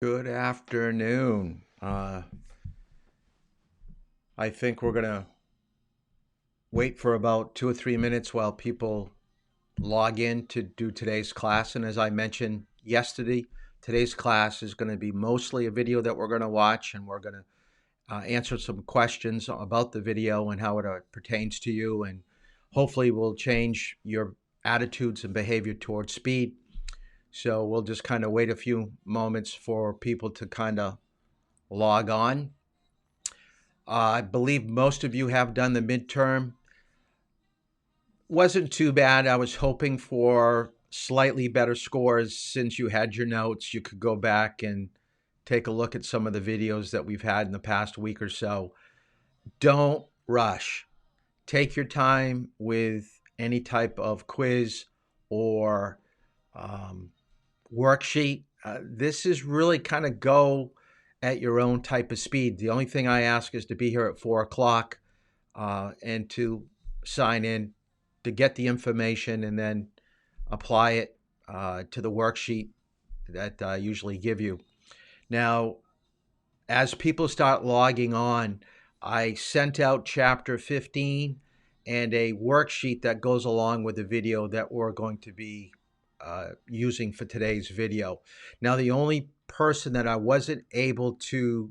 Good afternoon. I think we're going to wait for about 2 or 3 minutes while people log in to do today's class. And as I mentioned yesterday, today's class is going to be mostly a video that we're going to watch, and we're going to answer some questions about the video and how it pertains to you, and hopefully will change your attitudes and behavior towards speed. So we'll just kind of wait a few moments for people to kind of log on. I believe most of you have done the midterm. Wasn't too bad. I was hoping for slightly better scores. Since you had your notes, you could go back and take a look at some of the videos that we've had in the past week or so. Don't rush. Take your time with any type of quiz or um, worksheet. This is really kind of go at your own type of speed. The only thing I ask is to be here at 4 o'clock and to sign in to get the information and then apply it to the worksheet that I usually give you. Now, as people start logging on, I sent out chapter 15 and a worksheet that goes along with the video that we're going to be using for today's video. Now, the only person that I wasn't able to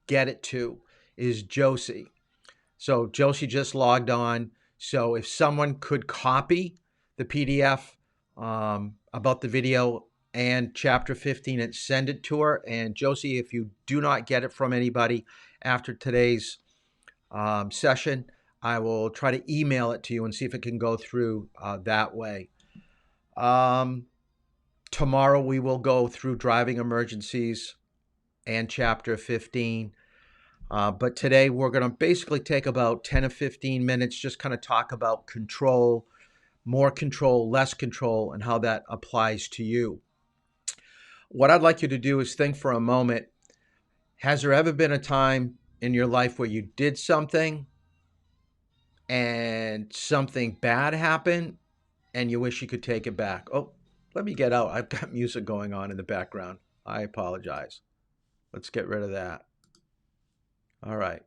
get it to is Josie. So Josie just logged on. So if someone could copy the PDF about the video and chapter 15 and send it to her. And Josie, if you do not get it from anybody after today's session, I will try to email it to you and see if it can go through that way. Tomorrow we will go through driving emergencies and chapter 15. But today we're going to basically take about 10 or 15 minutes, just kind of talk about control, more control, less control, and how that applies to you. What I'd like you to do is think for a moment, has there ever been a time in your life where you did something and something bad happened and you wish you could take it back? Oh, let me get out. I've got music going on in the background. I apologize. Let's get rid of that. All right.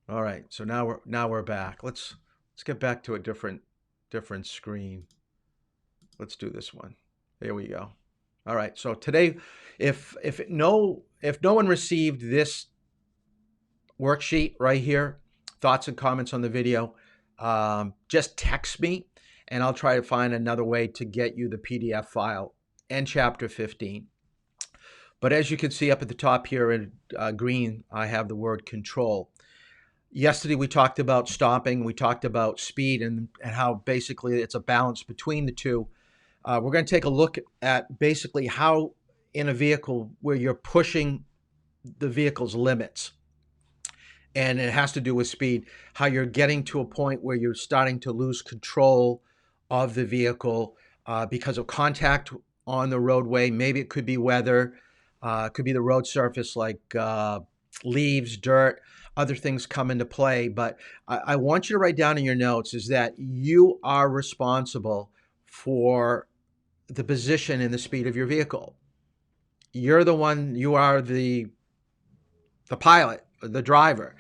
All right. So now we're back. Let's get back to a different screen. Let's do this one. There we go. All right. So today, if no one received this worksheet right here, thoughts and comments on the video, just text me, and I'll try to find another way to get you the PDF file and chapter 15. But as you can see up at the top here in green, I have the word control. Yesterday we talked about stopping, we talked about speed, and how basically it's a balance between the two. We're going to take a look at basically how in a vehicle where you're pushing the vehicle's limits, and it has to do with speed, how you're getting to a point where you're starting to lose control of the vehicle because of contact on the roadway. Maybe it could be weather, it could be the road surface like leaves, dirt, other things come into play. But I want you to write down in your notes is that you are responsible for the position and the speed of your vehicle. You're the one, you are the pilot, the driver,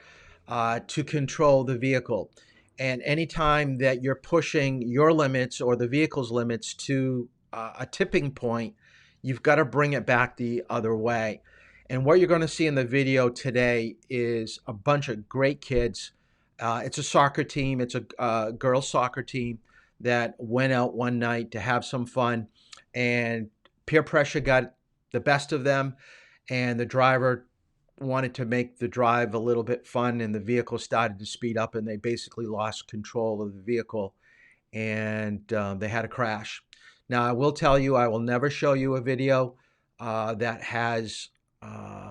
to control the vehicle. And anytime that you're pushing your limits or the vehicle's limits to a tipping point, you've got to bring it back the other way. And what you're going to see in the video today is a bunch of great kids. It's a soccer team. It's a girls' soccer team that went out one night to have some fun, and peer pressure got the best of them, and the driver wanted to make the drive a little bit fun, and the vehicle started to speed up, and they basically lost control of the vehicle, and they had a crash. Now, I will tell you, I will never show you a video that has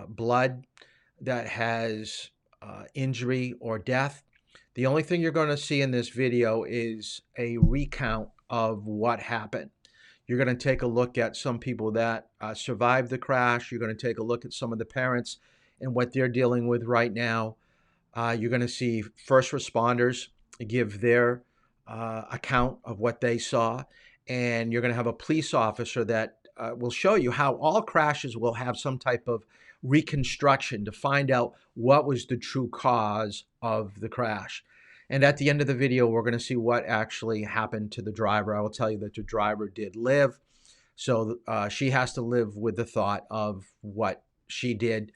blood, that has injury or death. The only thing you're going to see in this video is a recount of what happened. You're going to take a look at some people that survived the crash. You're going to take a look at some of the parents and what they're dealing with right now. You're going to see first responders give their account of what they saw. And you're going to have a police officer that will show you how all crashes will have some type of reconstruction to find out what was the true cause of the crash. And at the end of the video, we're going to see what actually happened to the driver. I will tell you that the driver did live. So she has to live with the thought of what she did,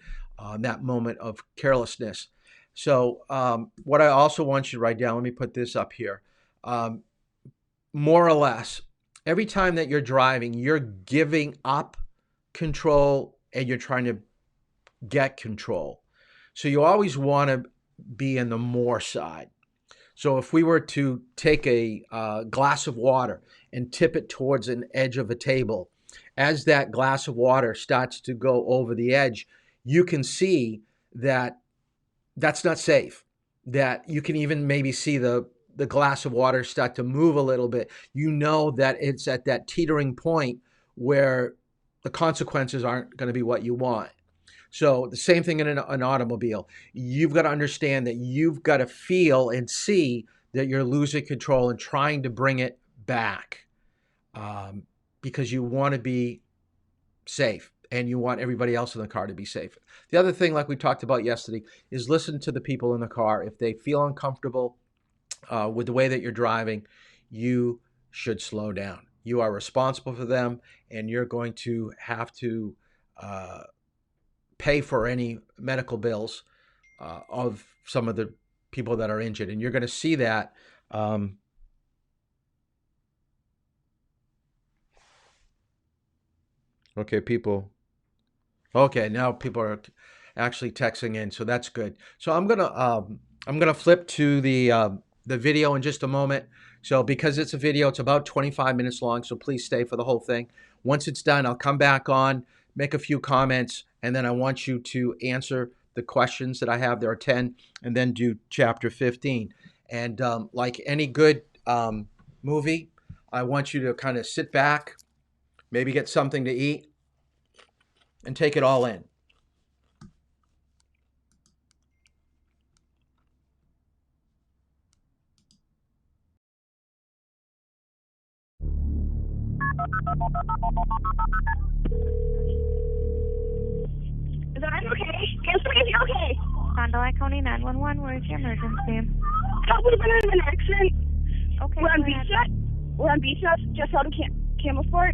that moment of carelessness. So what I also want you to write down, let me put this up here. More or less, every time that you're driving, you're giving up control and you're trying to get control. So you always want to be in the more side. So if we were to take a glass of water and tip it towards an edge of a table, as that glass of water starts to go over the edge, you can see that that's not safe. That you can even maybe see the glass of water start to move a little bit. You know that it's at that teetering point where the consequences aren't going to be what you want. So the same thing in an automobile. You've got to understand that you've got to feel and see that you're losing control and trying to bring it back, because you want to be safe and you want everybody else in the car to be safe. The other thing, like we talked about yesterday, is listen to the people in the car. If they feel uncomfortable with the way that you're driving, you should slow down. You are responsible for them, and you're going to have to pay for any medical bills of some of the people that are injured. And you're going to see that okay, people. Okay, now people are actually texting in, so that's good. So I'm gonna flip to the video in just a moment. So because it's a video, it's about 25 minutes long, so please stay for the whole thing. Once it's done, I'll come back on, make a few comments, and then I want you to answer the questions that I have. There are 10, and then do chapter 15. And like any good movie, I want you to kind of sit back, maybe get something to eat, and take it all in. Is that okay? Answer me if you're okay. Fond du Lac County 911, where's your emergency? Thought we've been in an accident. Okay. We're on Beachnet. We're on Beachnet, just out of Campbellsport.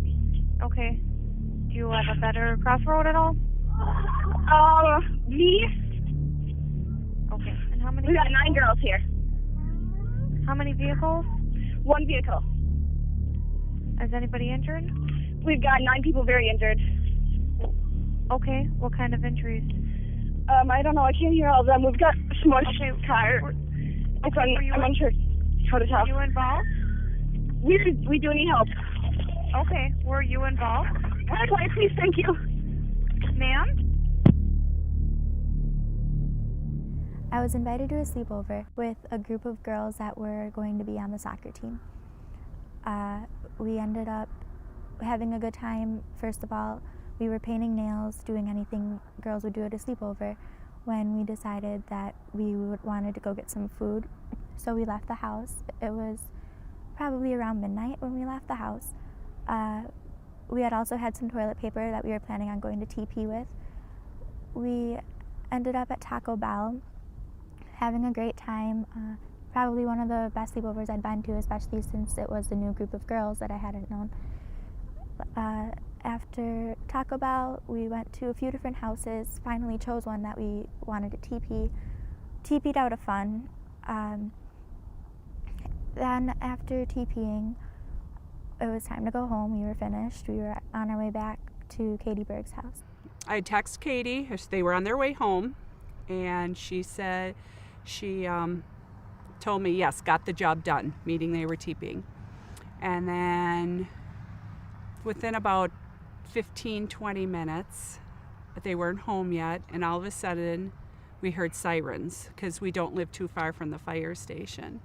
Okay. Do you have a better crossroad at all? Me. Okay. And how many? We got 9 girls here. How many vehicles? 1 vehicle. Is anybody injured? We've got 9 people very injured. Okay. What kind of injuries? I don't know. I can't hear all of them. We've got a smushed tire. I'm unsure how to tell. Were you involved? We do need help. Okay. Were you involved? Quiet, please. Thank you. Ma'am? I was invited to a sleepover with a group of girls that were going to be on the soccer team. We ended up having a good time. First of all, we were painting nails, doing anything girls would do at a sleepover, when we decided that we wanted to go get some food. So we left the house. It was probably around midnight when we left the house. We had also had some toilet paper that we were planning on going to TP with. We ended up at Taco Bell, having a great time. Probably one of the best sleepovers I'd been to, especially since it was a new group of girls that I hadn't known. After Taco Bell, we went to a few different houses, finally chose one that we wanted to TP'd out of fun. Then after TPing, it was time to go home. We were finished. We were on our way back to Katie Berg's house. I texted Katie, they were on their way home, and she said, she told me, yes, got the job done, meaning they were TPing. And then within about 15-20 minutes, but they weren't home yet, and all of a sudden we heard sirens because we don't live too far from the fire station.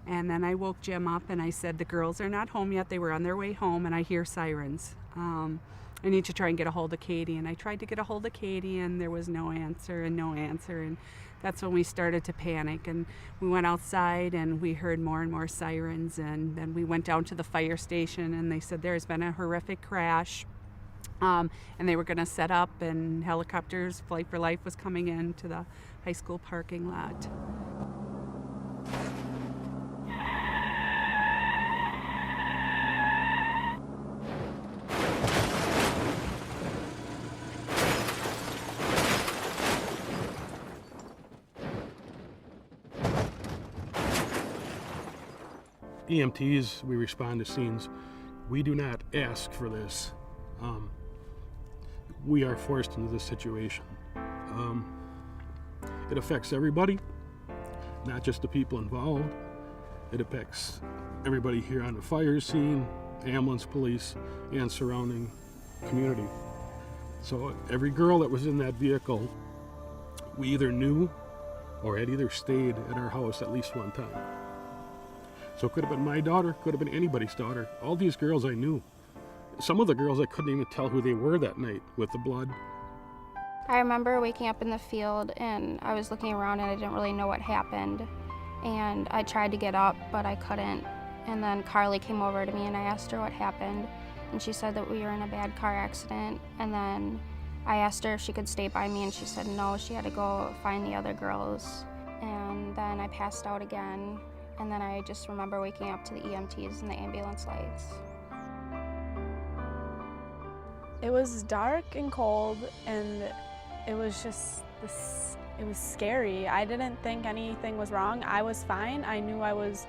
And then I woke Jim up and I said, the girls are not home yet, they were on their way home, and I hear sirens. I need to try and get a hold of Katie. And I tried to get a hold of Katie, and there was no answer. And that's when we started to panic. And we went outside and we heard more and more sirens. And then we went down to the fire station, and they said there's been a horrific crash. And they were going to set up, and helicopters, Flight for Life was coming in to the high school parking lot. EMTs, we respond to scenes. We do not ask for this. We are forced into this situation. It affects everybody, not just the people involved. It affects everybody here on the fire scene, ambulance, police, and surrounding community. So every girl that was in that vehicle, we either knew or had either stayed at our house at least one time. So it could have been my daughter, could have been anybody's daughter. All these girls I knew. Some of the girls I couldn't even tell who they were that night with the blood. I remember waking up in the field and I was looking around and I didn't really know what happened. And I tried to get up, but I couldn't. And then Carly came over to me and I asked her what happened. And she said that we were in a bad car accident. And then I asked her if she could stay by me and she said no, she had to go find the other girls. And then I passed out again. And then I just remember waking up to the EMTs and the ambulance lights. It was dark and cold, and it was just it was scary. I didn't think anything was wrong. I was fine. I knew I was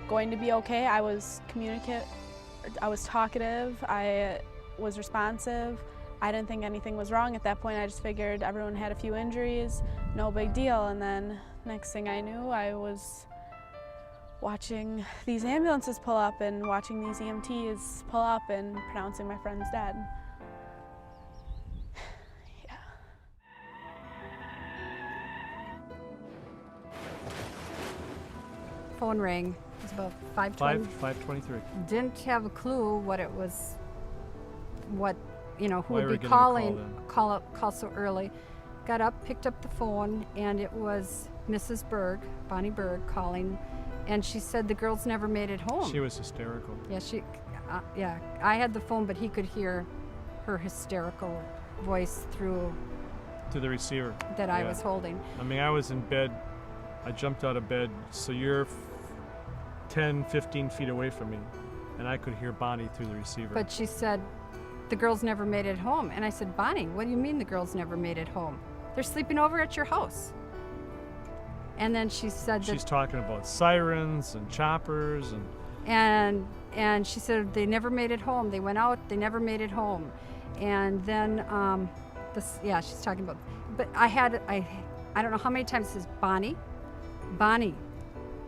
going to be okay. I was I was talkative. I was responsive. I didn't think anything was wrong at that point. I just figured everyone had a few injuries, no big deal. And then next thing I knew, I was watching these ambulances pull up and watching these EMTs pull up and pronouncing my friend's dead. Yeah. Phone rang. It was about 5:23. Didn't have a clue what it was, who would be calling, call so early. Got up, picked up the phone, and it was Mrs. Berg, Bonnie Berg, calling. And she said the girls never made it home. She was hysterical. Yeah, I had the phone, but he could hear her hysterical voice through the receiver that I was holding. I mean, I was in bed. I jumped out of bed, so you're 10, 15 feet away from me, and I could hear Bonnie through the receiver. But she said, the girls never made it home. And I said, Bonnie, what do you mean the girls never made it home? They're sleeping over at your house. And then she said she's talking about sirens and choppers and she said they never made it home. They went out, they never made it home. And then she's talking about, but I don't know how many times it says, Bonnie,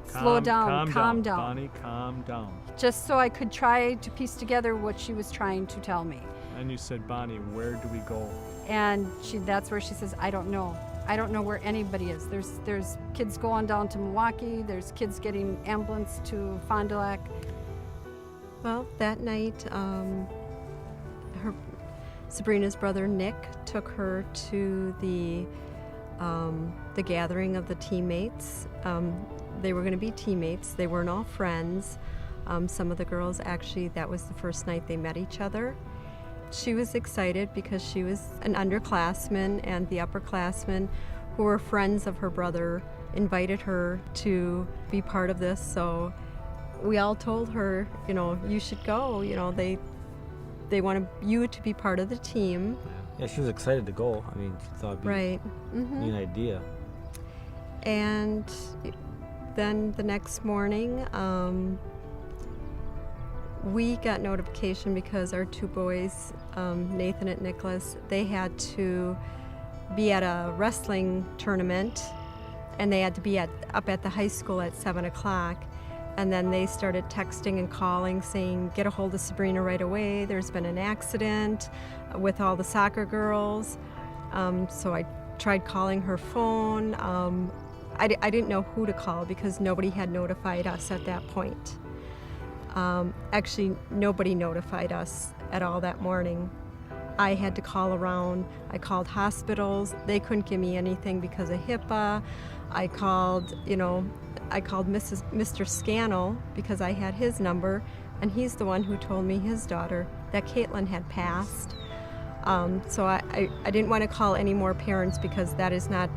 slow down, calm down. Bonnie, calm down. Just so I could try to piece together what she was trying to tell me. And you said, Bonnie, where do we go? And that's where she says, I don't know. I don't know where anybody is. There's kids going down to Milwaukee. There's kids getting ambulance to Fond du Lac. Well, that night, Sabrina's brother Nick took her to the gathering of the teammates. They were going to be teammates. They weren't all friends. Some of the girls actually, that was the first night they met each other. She was excited because she was an underclassman, and the upperclassmen who were friends of her brother invited her to be part of this. So we all told her, you should go. They want you to be part of the team. Yeah, she was excited to go. I mean, she thought it'd be right. Mm-hmm. an idea. And then the next morning, we got notification because our two boys, Nathan and Nicholas, they had to be at a wrestling tournament, and they had to be up at the high school at 7 o'clock. And then they started texting and calling saying, get a hold of Sabrina right away. There's been an accident with all the soccer girls. So I tried calling her phone. I didn't know who to call because nobody had notified us at that point. Actually, nobody notified us at all that morning. I had to call around. I called hospitals. They couldn't give me anything because of HIPAA. I called Mr. Scannell because I had his number, and he's the one who told me his daughter, that Caitlin, had passed. So I didn't want to call any more parents because that is not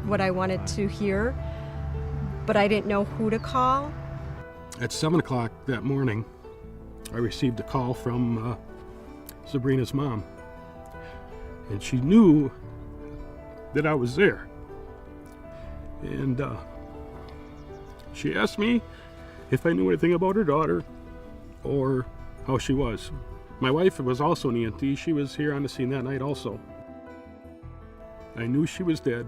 what I wanted to hear, but I didn't know who to call. At 7 o'clock that morning, I received a call from Sabrina's mom, and she knew that I was there. And she asked me if I knew anything about her daughter or how she was. My wife was also an EMT. She was here on the scene that night also. I knew she was dead.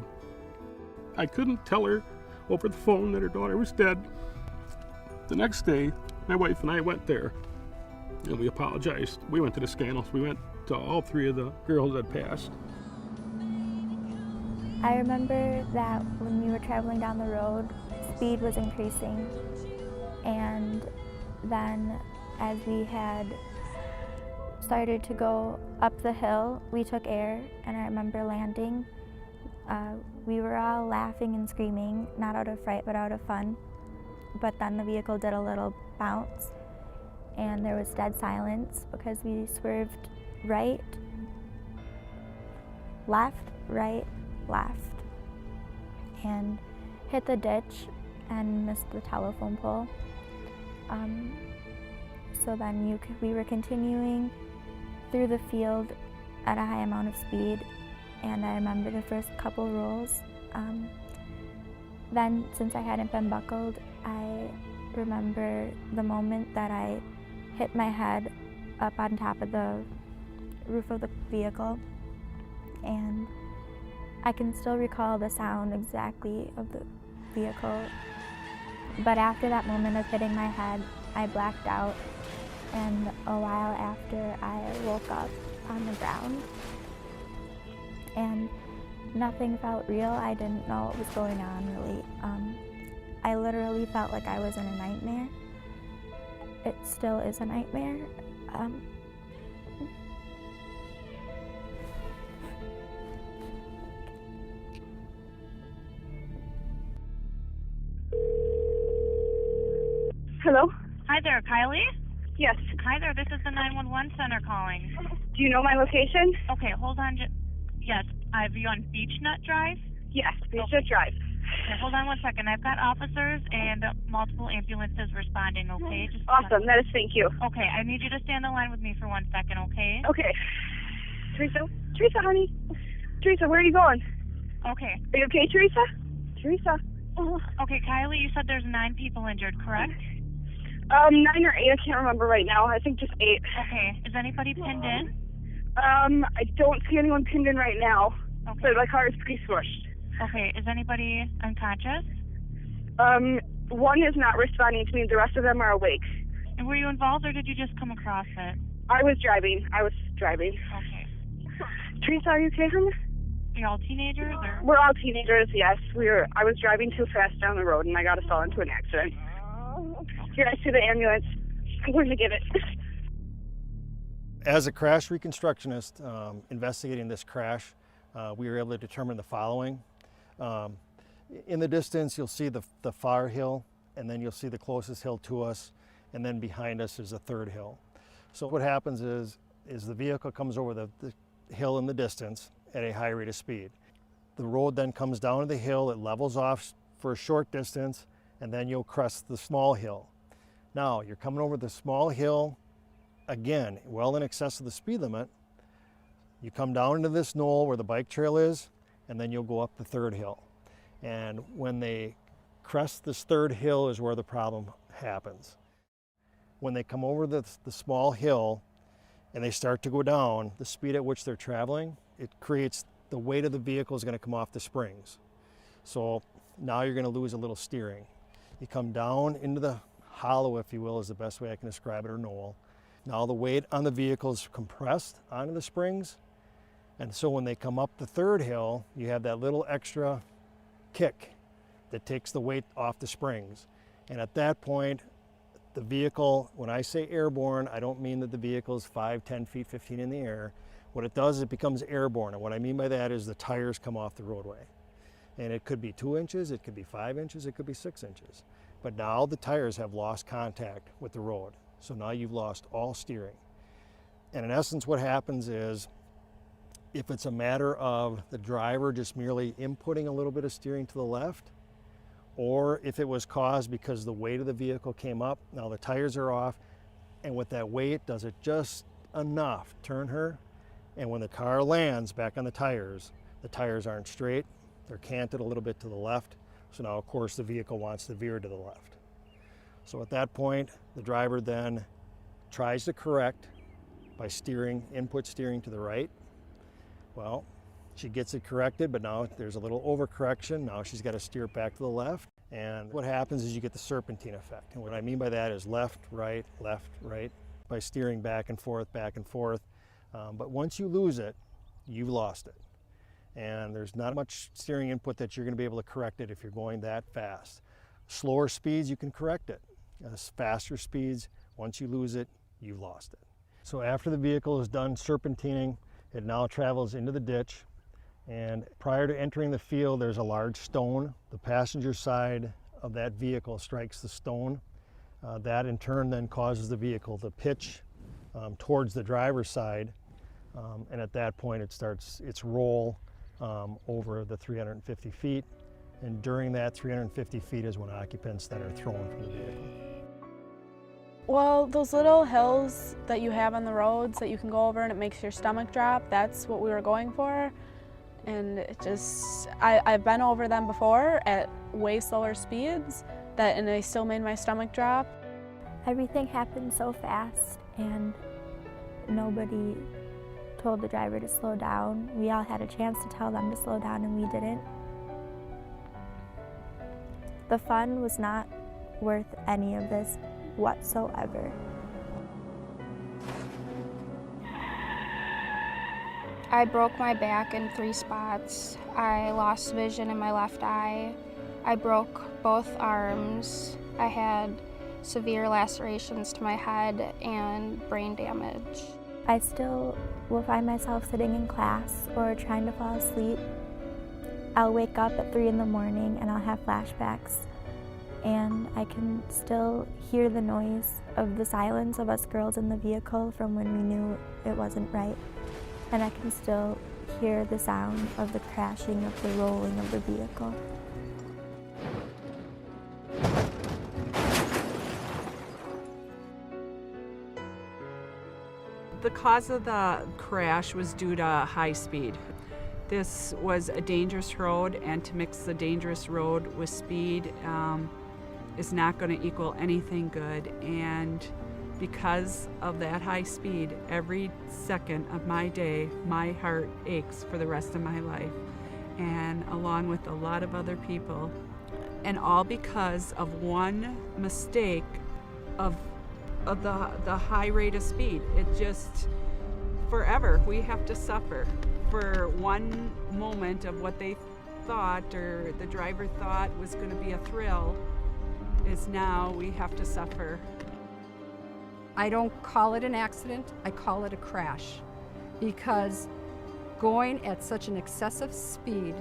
I couldn't tell her over the phone that her daughter was dead. The next day, my wife and I went there, and we apologized. We went to the scannels. We went to all 3 of the girls that passed. I remember that when we were traveling down the road, speed was increasing, and then as we had started to go up the hill, we took air, and I remember landing. We were all laughing and screaming, not out of fright, but out of fun. But then the vehicle did a little bounce, and there was dead silence because we swerved right, left, right, left, and hit the ditch and missed the telephone pole. So then we were continuing through the field at a high amount of speed, and I remember the first couple rolls. Then, since I hadn't been buckled, I remember the moment that I hit my head up on top of the roof of the vehicle, and I can still recall the sound exactly of the vehicle. But after that moment of hitting my head, I blacked out, and a while after I woke up on the ground, and nothing felt real. I didn't know what was going on, really. I literally felt like I was in a nightmare. It still is a nightmare. Hello? Hi there, Kylie? Yes. Hi there, this is the 911 center calling. Do you know my location? Okay, hold on. Yes, are you on Beechnut Drive? Yes, Beechnut Drive. Okay, hold on 1 second. I've got officers and multiple ambulances responding, okay? Just Awesome, that is thank you. Okay, I need you to stand in line with me for 1 second, okay? Okay. Teresa, honey. Teresa, where are you going? Okay. Are you okay, Teresa? Teresa. Okay, Kylie, you said there's 9 people injured, correct? 9 or 8, I can't remember right now. I think just 8. Okay, is anybody pinned in? I don't see anyone pinned in right now. Okay. But my car is pretty smushed. Okay, is anybody unconscious? One is not responding to me, the rest of them are awake. And were you involved, or did you just come across it? I was driving. Okay. Teresa, are you okay, honey? Are you all teenagers, or? We're all teenagers, yes. I was driving too fast down the road, and I got us all into an accident. Here, I see the ambulance. I'm going to get it. As a crash reconstructionist investigating this crash, we were able to determine the following. In the distance, you'll see the far hill, and then you'll see the closest hill to us, and then behind us is a third hill. So what happens is the vehicle comes over the hill in the distance at a high rate of speed. The road then comes down to the hill, it levels off for a short distance, and then you'll crest the small hill. Now, you're coming over the small hill, again, well in excess of the speed limit. You come down into this knoll where the bike trail is, and then you'll go up the third hill. And when they crest this third hill is where the problem happens. When they come over the small hill and they start to go down, the speed at which they're traveling, it creates the weight of the vehicle is going to come off the springs. So now you're going to lose a little steering. You come down into the hollow, if you will, is the best way I can describe it, or knoll. Now the weight on the vehicle is compressed onto the springs, and so when they come up the third hill, you have that little extra kick that takes the weight off the springs. And at that point, the vehicle, when I say airborne, I don't mean that the vehicle is 5, 10 feet, 15 in the air. What it does is it becomes airborne, and what I mean by that is the tires come off the roadway. And it could be 2 inches, it could be 5 inches, it could be 6 inches. But now the tires have lost contact with the road. So now you've lost all steering. And in essence, what happens is If it's a matter of the driver just merely inputting a little bit of steering to the left, or if it was caused because the weight of the vehicle came up, now the tires are off, and with that weight, does it just enough turn her? And when the car lands back on the tires aren't straight, they're canted a little bit to the left, so now of course the vehicle wants to veer to the left. So at that point, the driver then tries to correct by input steering to the right. Well, she gets it corrected, but now there's a little overcorrection. Now she's got to steer it back to the left. And what happens is you get the serpentine effect. And what I mean by that is left, right, by steering back and forth, back and forth. But once you lose it, you've lost it. And there's not much steering input that you're going to be able to correct it if you're going that fast. Slower speeds, you can correct it. Faster speeds, once you lose it, you've lost it. So after the vehicle is done serpentining, it now travels into the ditch, and prior to entering the field, there's a large stone. The passenger side of that vehicle strikes the stone. That in turn then causes the vehicle to pitch towards the driver's side, and at that point it starts its roll over the 350 feet, and during that 350 feet is when occupants then are thrown from the vehicle. Well, those little hills that you have on the roads that you can go over and it makes your stomach drop, that's what we were going for. And it just, I've been over them before at way slower speeds, and they still made my stomach drop. Everything happened so fast and nobody told the driver to slow down. We all had a chance to tell them to slow down and we didn't. The fun was not worth any of this whatsoever. I broke my back in 3 spots. I lost vision in my left eye. I broke both arms. I had severe lacerations to my head and brain damage. I still will find myself sitting in class or trying to fall asleep. I'll wake up at 3 in the morning and I'll have flashbacks. And I can still hear the noise of the silence of us girls in the vehicle from when we knew it wasn't right. And I can still hear the sound of the crashing, of the rolling of the vehicle. The cause of the crash was due to high speed. This was a dangerous road, and to mix the dangerous road with speed is not going to equal anything good. And because of that high speed, every second of my day, my heart aches for the rest of my life, and along with a lot of other people. And all because of one mistake of the high rate of speed. It just, forever, we have to suffer for one moment of what they thought or the driver thought was going to be a thrill, is now we have to suffer. I don't call it an accident, I call it a crash, because going at such an excessive speed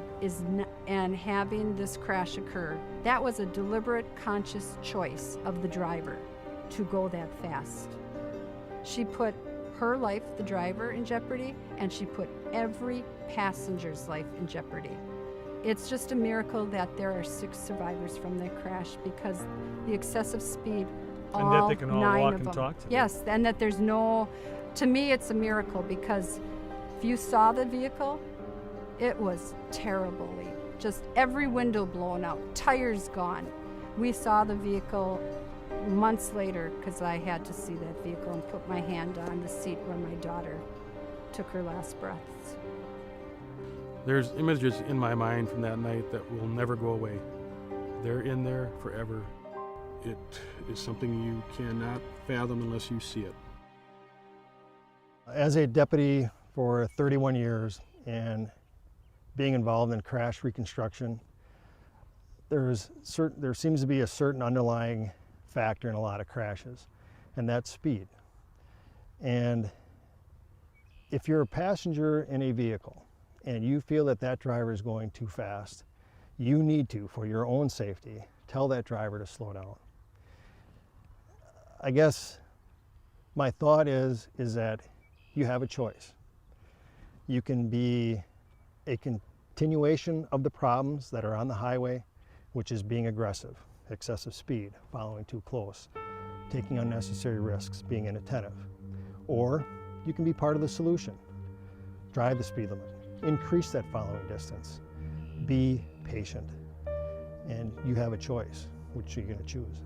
and having this crash occur, that was a deliberate, conscious choice of the driver to go that fast. She put her life, the driver, in jeopardy, and she put every passenger's life in jeopardy. It's just a miracle that there are 6 survivors from that crash, because the excessive speed, and that they can all 9 walk of and them. talk to Yes, and that there's no, to me it's a miracle, because if you saw the vehicle, it was terribly, just every window blown out, tires gone. We saw the vehicle months later, because I had to see that vehicle and put my hand on the seat where my daughter took her last breaths. There's images in my mind from that night that will never go away. They're in there forever. It is something you cannot fathom unless you see it. As a deputy for 31 years and being involved in crash reconstruction, there seems to be a certain underlying factor in a lot of crashes, and that's speed. And if you're a passenger in a vehicle and you feel that that driver is going too fast, you need to, for your own safety, tell that driver to slow down. I guess my thought is that you have a choice. You can be a continuation of the problems that are on the highway, which is being aggressive, excessive speed, following too close, taking unnecessary risks, being inattentive. Or you can be part of the solution. Drive the speed limit, increase that following distance, be patient, and you have a choice. Which are you going to choose?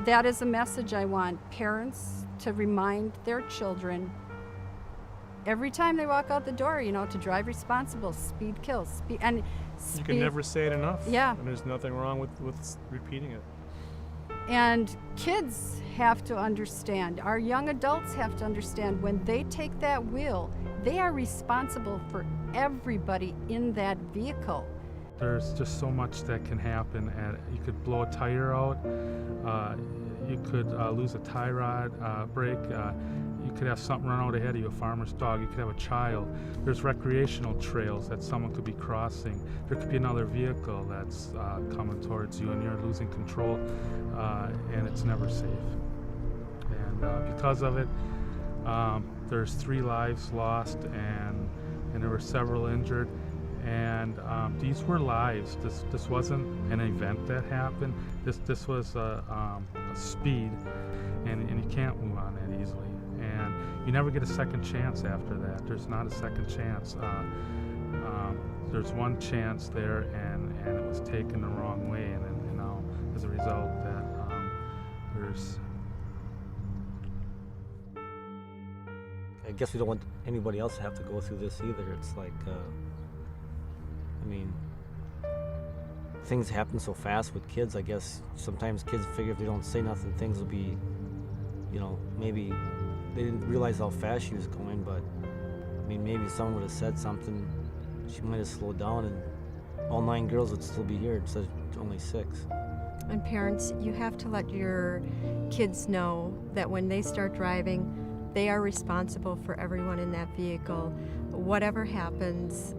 That is a message I want parents to remind their children every time they walk out the door, you know, to drive responsible. Speed kills. You can never say it enough. Yeah. And there's nothing wrong with repeating it. And kids have to understand, our young adults have to understand, when they take that wheel, they are responsible for everybody in that vehicle. There's just so much that can happen, and you could blow a tire out, you could lose a tie rod brake, you could have something run out ahead of you, a farmer's dog, you could have a child. There's recreational trails that someone could be crossing. There could be another vehicle that's coming towards you and you're losing control, and it's never safe. And because of it, there's 3 lives lost, and there were several injured. And these were lives. This wasn't an event that happened. This was a speed, and you can't move on that easily. And you never get a second chance after that. There's not a second chance. There's one chance there, and it was taken the wrong way. And then, you know, as a result, that there's. I guess we don't want anybody else to have to go through this either. It's like. I mean, things happen so fast with kids. I guess sometimes kids figure if they don't say nothing, things will be, you know, maybe they didn't realize how fast she was going, but I mean, maybe someone would have said something, she might have slowed down and all 9 girls would still be here instead of only 6. And parents, you have to let your kids know that when they start driving, they are responsible for everyone in that vehicle. Whatever happens,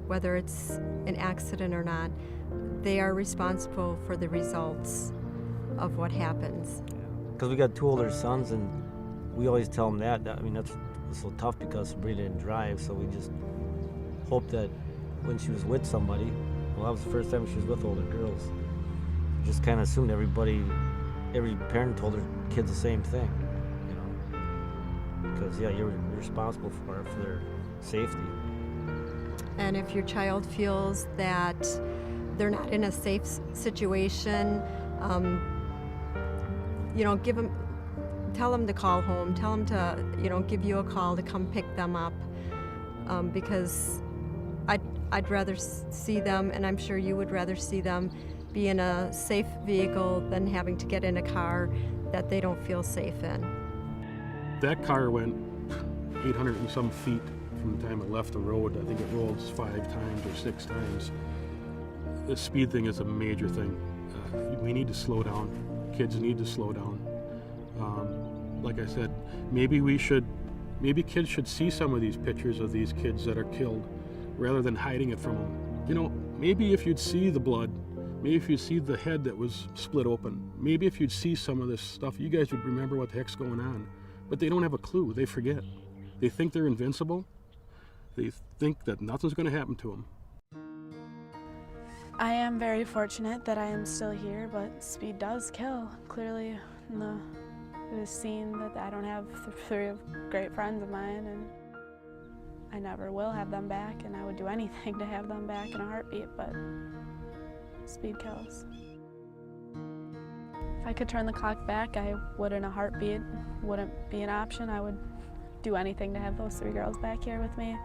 whether it's an accident or not, they are responsible for the results of what happens. Because we got 2 older sons, and we always tell them that. I mean, that's so tough because Sabrina didn't drive, so we just hope that when she was with somebody, well, that was the first time she was with older girls. Just kind of assumed every parent told their kids the same thing, you know. Because, yeah, you're responsible for their safety. And if your child feels that they're not in a safe situation, you know, tell them to call home, tell them to, you know, give you a call to come pick them up, because I'd rather see them, and I'm sure you would rather see them be in a safe vehicle than having to get in a car that they don't feel safe in. That car went 800 and some feet from the time it left the road. I think it rolled 5 times or 6 times. The speed thing is a major thing. We need to slow down. Kids need to slow down. Like I said, maybe kids should see some of these pictures of these kids that are killed rather than hiding it from them. You know, maybe if you'd see the blood, maybe if you'd see the head that was split open, maybe if you'd see some of this stuff, you guys would remember what the heck's going on. But they don't have a clue. They forget. They think they're invincible. They think that nothing's going to happen to them. I am very fortunate that I am still here, but speed does kill. Clearly, it is seen that I don't have 3 great friends of mine, and I never will have them back, and I would do anything to have them back in a heartbeat, but speed kills. If I could turn the clock back, I would in a heartbeat. Wouldn't be an option. I would do anything to have those 3 girls back here with me.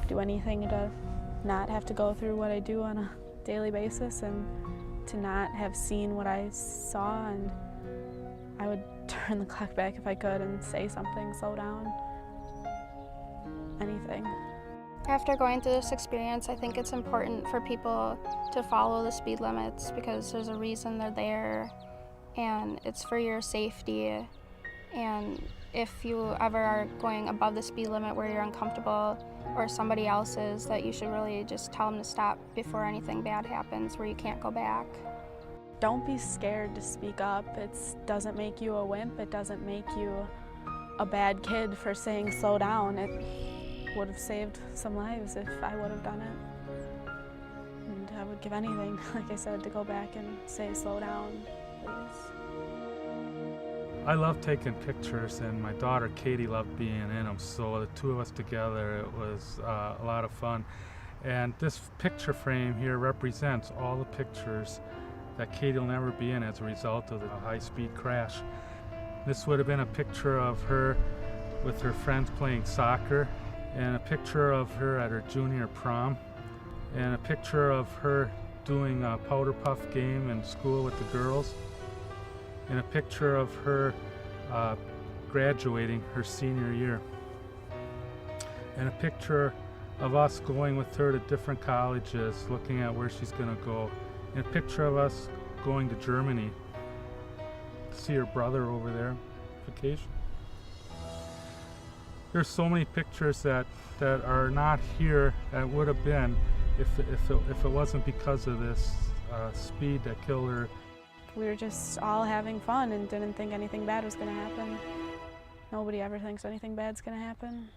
Do anything to not have to go through what I do on a daily basis, and to not have seen what I saw, and I would turn the clock back if I could and say something, slow down, anything. After going through this experience, I think it's important for people to follow the speed limits because there's a reason they're there, and it's for your safety. And if you ever are going above the speed limit where you're uncomfortable or somebody else is, that you should really just tell them to stop before anything bad happens where you can't go back. Don't be scared to speak up. It doesn't make you a wimp. It doesn't make you a bad kid for saying slow down. would have saved some lives if I would have done it. And I would give anything, like I said, to go back and say, slow down, please. I love taking pictures, and my daughter Katie loved being in them, so the two of us together, it was a lot of fun. And this picture frame here represents all the pictures that Katie will never be in as a result of the high-speed crash. This would have been a picture of her with her friends playing soccer, and a picture of her at her junior prom, and a picture of her doing a powder puff game in school with the girls, and a picture of her graduating her senior year, and a picture of us going with her to different colleges, looking at where she's going to go, and a picture of us going to Germany to see her brother over there, vacation. There's so many pictures that are not here that would have been if it wasn't because of this speed that killed her. We were just all having fun and didn't think anything bad was going to happen. Nobody ever thinks anything bad's going to happen.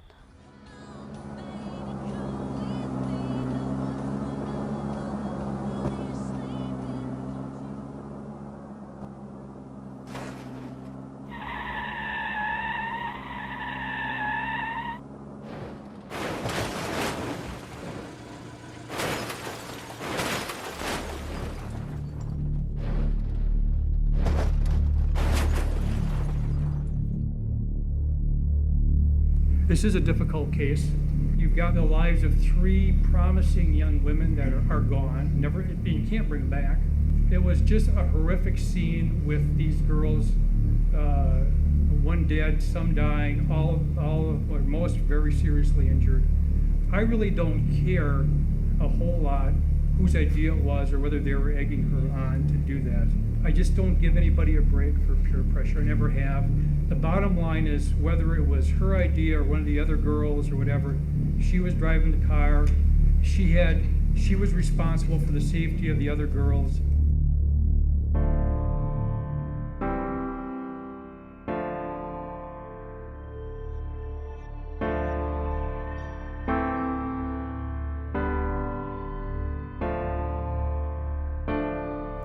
This is a difficult case. You've got the lives of 3 promising young women that are gone. You can't bring them back. It was just a horrific scene with these girls, one dead, some dying, or most very seriously injured. I really don't care a whole lot whose idea it was or whether they were egging her on to do that. I just don't give anybody a break for peer pressure. I never have. The bottom line is whether it was her idea or one of the other girls or whatever, she was driving the car. She was responsible for the safety of the other girls.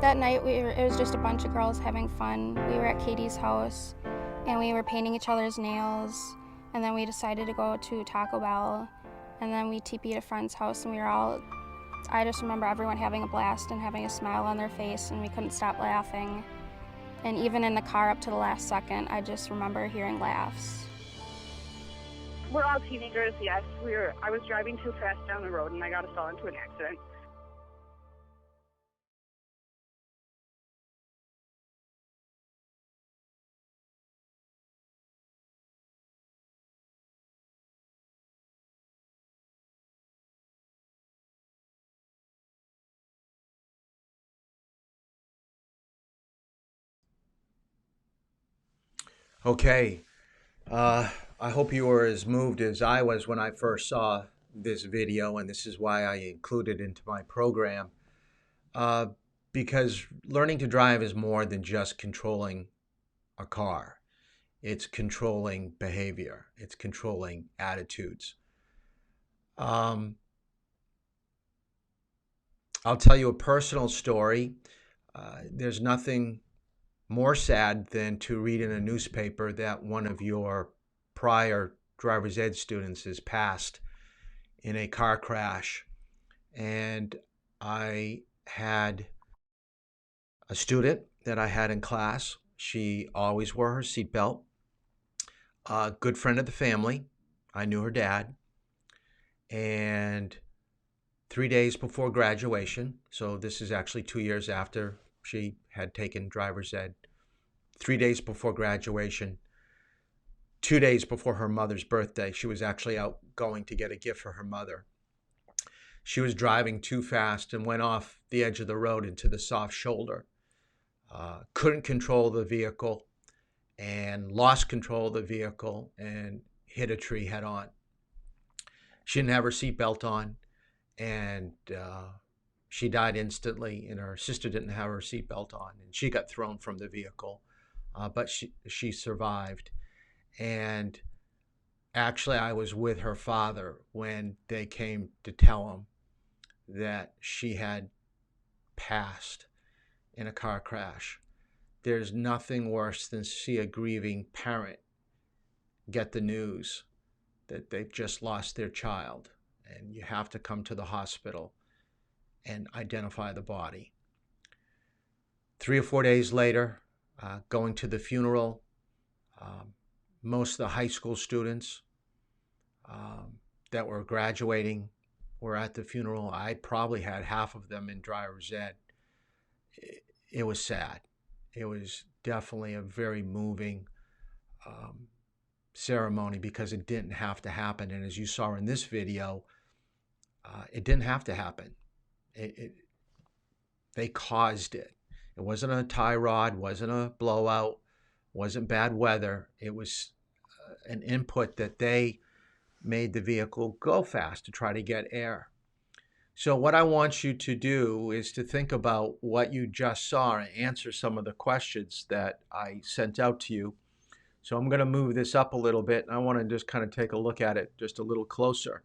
That night, it was just a bunch of girls having fun. We were at Katie's house, and we were painting each other's nails, and then we decided to go to Taco Bell, and then we TP'd a friend's house, and I just remember everyone having a blast and having a smile on their face, and we couldn't stop laughing. And even in the car up to the last second, I just remember hearing laughs. We're all teenagers, yes. I was driving too fast down the road and I got us all into an accident. Okay. I hope you were as moved as I was when I first saw this video, and this is why I included it into my program. Because learning to drive is more than just controlling a car. It's controlling behavior. It's controlling attitudes. I'll tell you a personal story. There's nothing more sad than to read in a newspaper that one of your prior driver's ed students is passed in a car crash. And I had a student that I had in class. She always wore her seatbelt. A good friend of the family. I knew her dad. And 3 days before graduation, so this is actually 2 years after she had taken driver's ed, 3 days before graduation, 2 days before her mother's birthday, she was actually out going to get a gift for her mother. She was driving too fast and went off the edge of the road into the soft shoulder. Couldn't control the vehicle and lost control of the vehicle and hit a tree head on. She didn't have her seatbelt on, and she died instantly, and her sister didn't have her seatbelt on, and she got thrown from the vehicle, but she survived. And Actually, I was with her father when they came to tell him that she had passed in a car crash. There's nothing worse than see a grieving parent get the news that they've just lost their child, and you have to come to the hospital and identify the body. 3 or 4 days later, going to the funeral, most of the high school students that were graduating were at the funeral. I probably had half of them in driver's ed. It was sad. It was definitely a very moving ceremony because it didn't have to happen. And as you saw in this video, it didn't have to happen. They caused it. It wasn't a tie rod, wasn't a blowout, wasn't bad weather. It was an input that they made the vehicle go fast to try to get air. So what I want you to do is to think about what you just saw and answer some of the questions that I sent out to you. So I'm going to move this up a little bit, and I want to just kind of take a look at it just a little closer.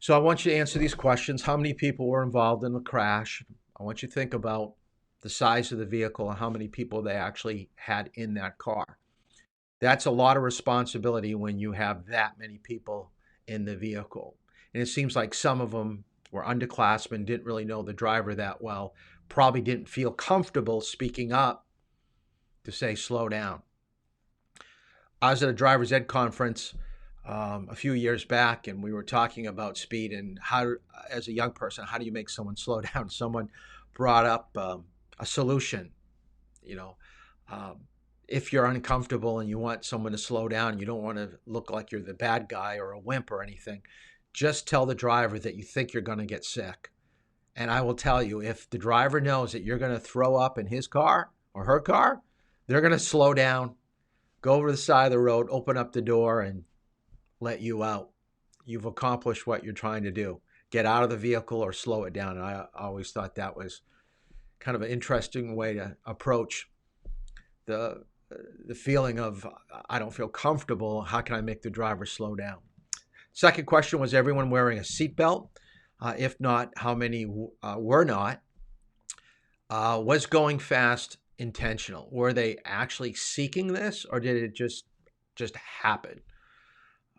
So I want you to answer these questions. How many people were involved in the crash? I want you to think about the size of the vehicle and how many people they actually had in that car. That's a lot of responsibility when you have that many people in the vehicle. And it seems like some of them were underclassmen, didn't really know the driver that well, probably didn't feel comfortable speaking up to say, slow down. I was at a driver's ed conference a few years back, and we were talking about speed and how, as a young person, how do you make someone slow down? Someone brought up a solution. If you're uncomfortable and you want someone to slow down, you don't want to look like you're the bad guy or a wimp or anything, just tell the driver that you think you're going to get sick. And I will tell you, if the driver knows that you're going to throw up in his car or her car, they're going to slow down, go over to the side of the road, open up the door, and let you out. You've accomplished what you're trying to do. Get out of the vehicle or slow it down. And I always thought that was kind of an interesting way to approach the feeling of, I don't feel comfortable. How can I make the driver slow down? Second question, was everyone wearing a seatbelt? If not, how many were not? Was going fast intentional? Were they actually seeking this, or did it just happen?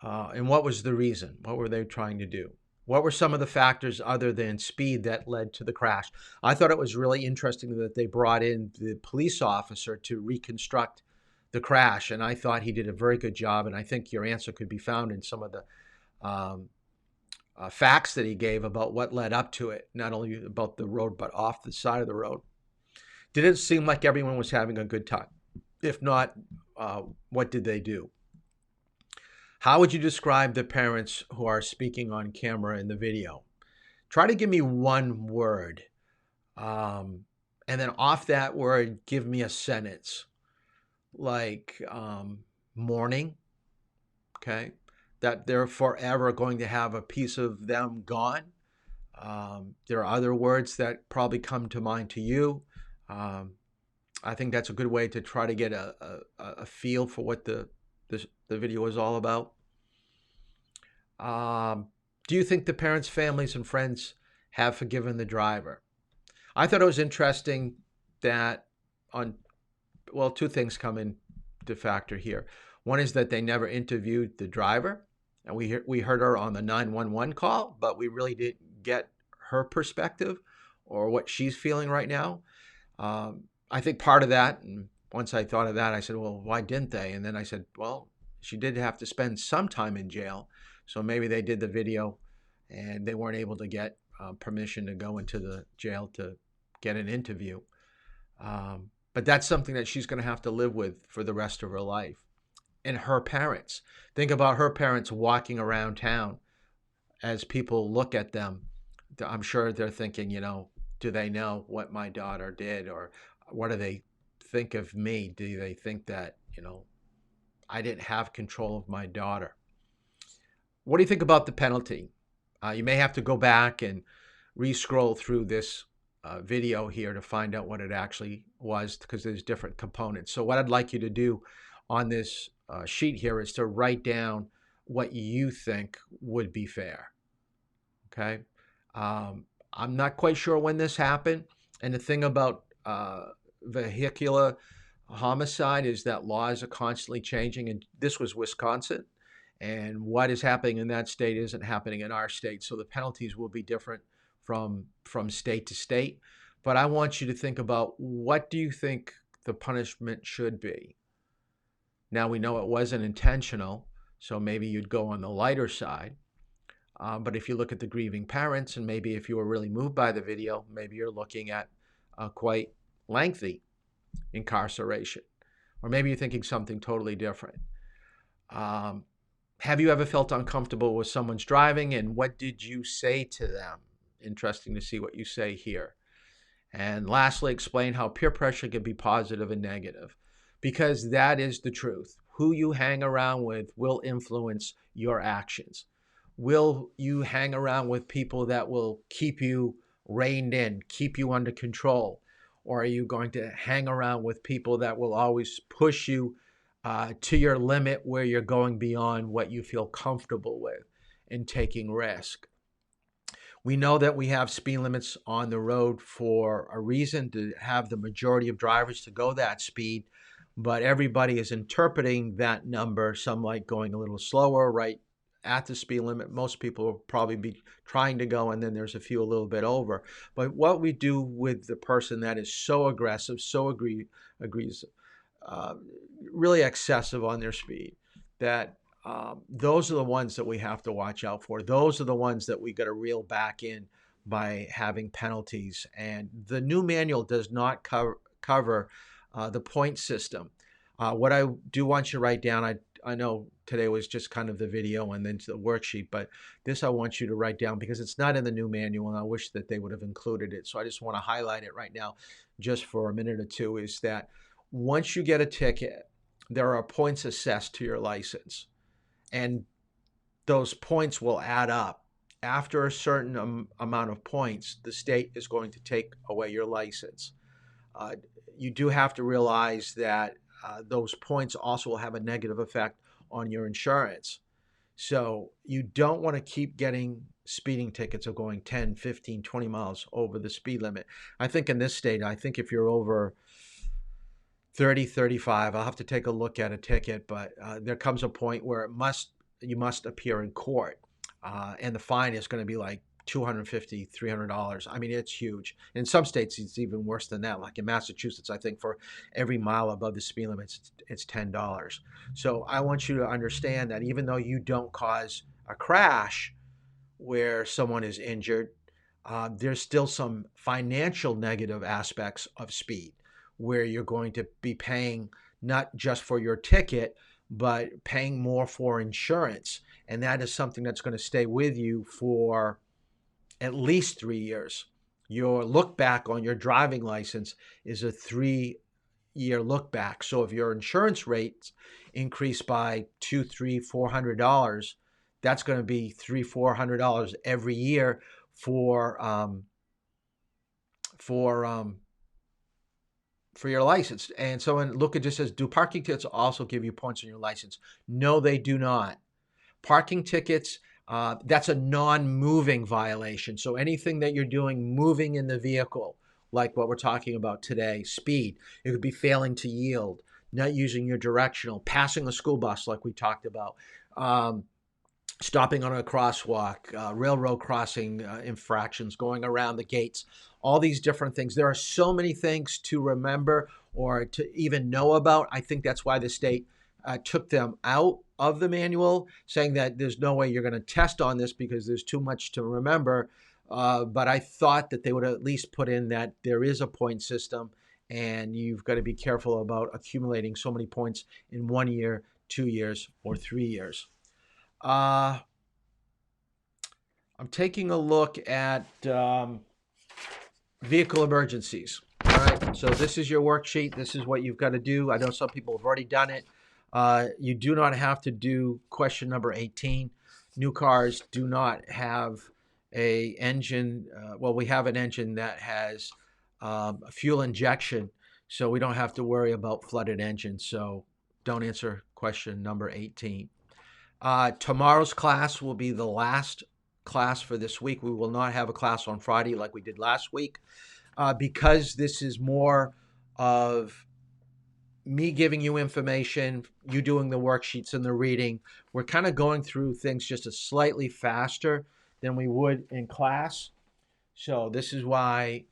And what was the reason? What were they trying to do? What were some of the factors other than speed that led to the crash? I thought it was really interesting that they brought in the police officer to reconstruct the crash, and I thought he did a very good job, and I think your answer could be found in some of the facts that he gave about what led up to it, not only about the road, but off the side of the road. Did it seem like everyone was having a good time? If not, what did they do? How would you describe the parents who are speaking on camera in the video? Try to give me one word. And then off that word, give me a sentence. Like mourning, okay? That they're forever going to have a piece of them gone. There are other words that probably come to mind to you. I think that's a good way to try to get a feel for what the video is all about. Do you think the parents, families, and friends have forgiven the driver? I thought it was interesting that two things come into factor here. One is that they never interviewed the driver, and we heard her on the 911 call, but we really didn't get her perspective or what she's feeling right now. I think part of that, and once I thought of that, I said, well, why didn't they? And then I said, well, she did have to spend some time in jail, so maybe they did the video and they weren't able to get permission to go into the jail to get an interview. But that's something that she's going to have to live with for the rest of her life. And her parents. Think about her parents walking around town as people look at them. I'm sure they're thinking, do they know what my daughter did? Or what do they think of me? Do they think that, I didn't have control of my daughter? What do you think about the penalty? You may have to go back and re-scroll through this video here to find out what it actually was, because there's different components. So what I'd like you to do on this sheet here is to write down what you think would be fair. Okay. I'm not quite sure when this happened. And the thing about vehicular homicide is that laws are constantly changing. And this was Wisconsin. And what is happening in that state isn't happening in our state. So the penalties will be different from state to state. But I want you to think about, what do you think the punishment should be? Now, we know it wasn't intentional, so maybe you'd go on the lighter side. But if you look at the grieving parents, and maybe if you were really moved by the video, maybe you're looking at quite lengthy incarceration. Or maybe you're thinking something totally different. Have you ever felt uncomfortable with someone's driving, and what did you say to them? Interesting to see what you say here. And lastly, explain how peer pressure can be positive and negative, because that is the truth. Who you hang around with will influence your actions. Will you hang around with people that will keep you reined in, keep you under control? Or are you going to hang around with people that will always push you to your limit, where you're going beyond what you feel comfortable with and taking risk? We know that we have speed limits on the road for a reason, to have the majority of drivers to go that speed, but everybody is interpreting that number. Some like going a little slower, right at the speed limit. Most people will probably be trying to go, and then there's a few a little bit over. But what we do with the person that is so aggressive, so agrees, really excessive on their speed, that those are the ones that we have to watch out for. Those are the ones that we got to reel back in by having penalties. And the new manual does not cover the point system. What I do want you to write down, I know today was just kind of the video and then to the worksheet, but this I want you to write down, because it's not in the new manual, and I wish that they would have included it. So I just want to highlight it right now just for a minute or two, is that once you get a ticket, there are points assessed to your license. And those points will add up. After a certain amount of points, the state is going to take away your license. You do have to realize that those points also will have a negative effect on your insurance. So you don't want to keep getting speeding tickets of going 10, 15, 20 miles over the speed limit. I think in this state, I think if you're over 30, 35, I'll have to take a look at a ticket, but there comes a point where you must appear in court, and the fine is going to be like $250, $300. I mean, it's huge. In some states, it's even worse than that. Like in Massachusetts, I think for every mile above the speed limit, it's $10. So I want you to understand that even though you don't cause a crash where someone is injured, there's still some financial negative aspects of speed, where you're going to be paying not just for your ticket, but paying more for insurance. And that is something that's going to stay with you for at least 3 years. Your look back on your driving license is a 3-year look back. So if your insurance rates increase by $200, $300, $400, that's going to be $300, $400 every year for your license. And so when look, it just says, do parking tickets also give you points on your license? No, they do not. Parking tickets, that's a non-moving violation. So anything that you're doing moving in the vehicle, like what we're talking about today, speed, it could be failing to yield, not using your directional, passing a school bus like we talked about, stopping on a crosswalk, railroad crossing infractions, going around the gates, all these different things. There are so many things to remember or to even know about. I think that's why the state took them out of the manual, saying that there's no way you're going to test on this because there's too much to remember. But I thought that they would at least put in that there is a point system, and you've got to be careful about accumulating so many points in 1 year, 2 years, or 3 years. I'm taking a look at vehicle emergencies. All right, so this is your worksheet. This is what you've got to do. I know some people have already done it. You do not have to do question number 18. New cars do not have a engine. Well, we have an engine that has fuel injection, so we don't have to worry about flooded engines. So don't answer question number 18. Tomorrow's class will be the last class for this week. We will not have a class on Friday like we did last week, because this is more of me giving you information, you doing the worksheets and the reading. We're kind of going through things just a slightly faster than we would in class. So this is why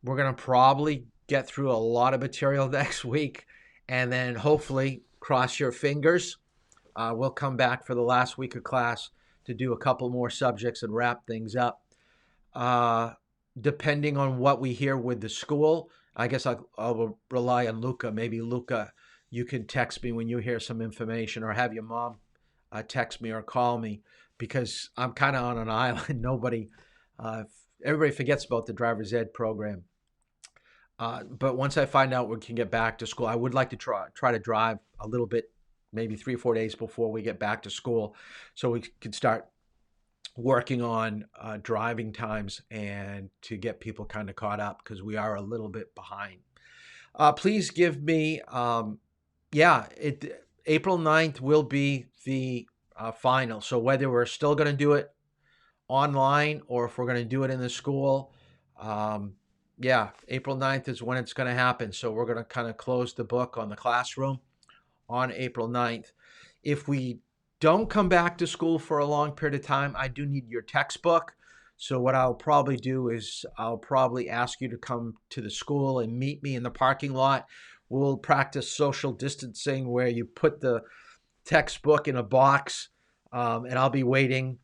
we're going to probably get through a lot of material next week, and then hopefully, cross your fingers, we'll come back for the last week of class to do a couple more subjects and wrap things up. Depending on what we hear with the school, I guess I'll rely on Luca. Maybe Luca, you can text me when you hear some information, or have your mom text me or call me, because I'm kind of on an island. Everybody forgets about the driver's ed program. But once I find out we can get back to school, I would like to try to drive a little bit, maybe 3 or 4 days before we get back to school, so we could start working on driving times and to get people kind of caught up, because we are a little bit behind. Please give me, April 9th will be the final. So whether we're still going to do it online or if we're going to do it in the school, April 9th is when it's going to happen. So we're going to kind of close the book on the classroom on April 9th. If we don't come back to school for a long period of time, I do need your textbook. So what I'll probably do is I'll probably ask you to come to the school and meet me in the parking lot. We'll practice social distancing, where you put the textbook in a box, and I'll be waiting,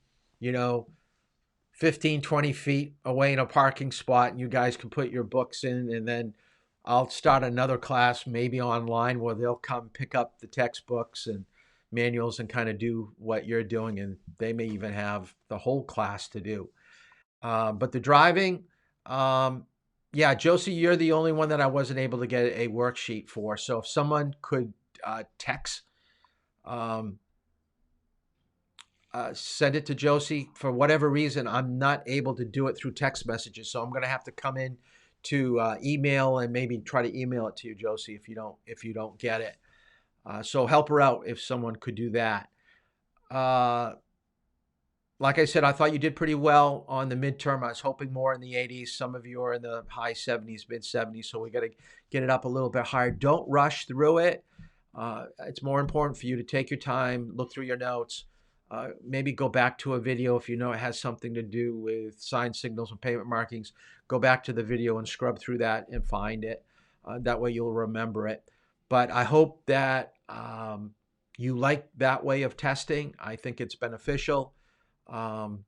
15, 20 feet away in a parking spot, and you guys can put your books in, and then I'll start another class, maybe online, where they'll come pick up the textbooks and manuals and kind of do what you're doing, and they may even have the whole class to do. But the driving, Josie, you're the only one that I wasn't able to get a worksheet for. So if someone could text, send it to Josie. For whatever reason, I'm not able to do it through text messages, so I'm going to have to come in to email and maybe try to email it to you, Josie, if you don't get it. So help her out if someone could do that. Like I said, I thought you did pretty well on the midterm. I was hoping more in the 80s. Some of you are in the high 70s, mid 70s, so we got to get it up a little bit higher. Don't rush through it. It's more important for you to take your time, look through your notes, maybe go back to a video if you know it has something to do with sign signals and pavement markings. Go back to the video and scrub through that and find it. That way you'll remember it. But I hope that you like that way of testing. I think it's beneficial. And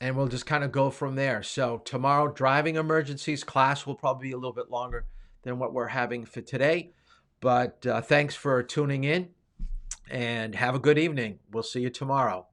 we'll just kind of go from there. So tomorrow, driving emergencies class will probably be a little bit longer than what we're having for today. But thanks for tuning in, and have a good evening. We'll see you tomorrow.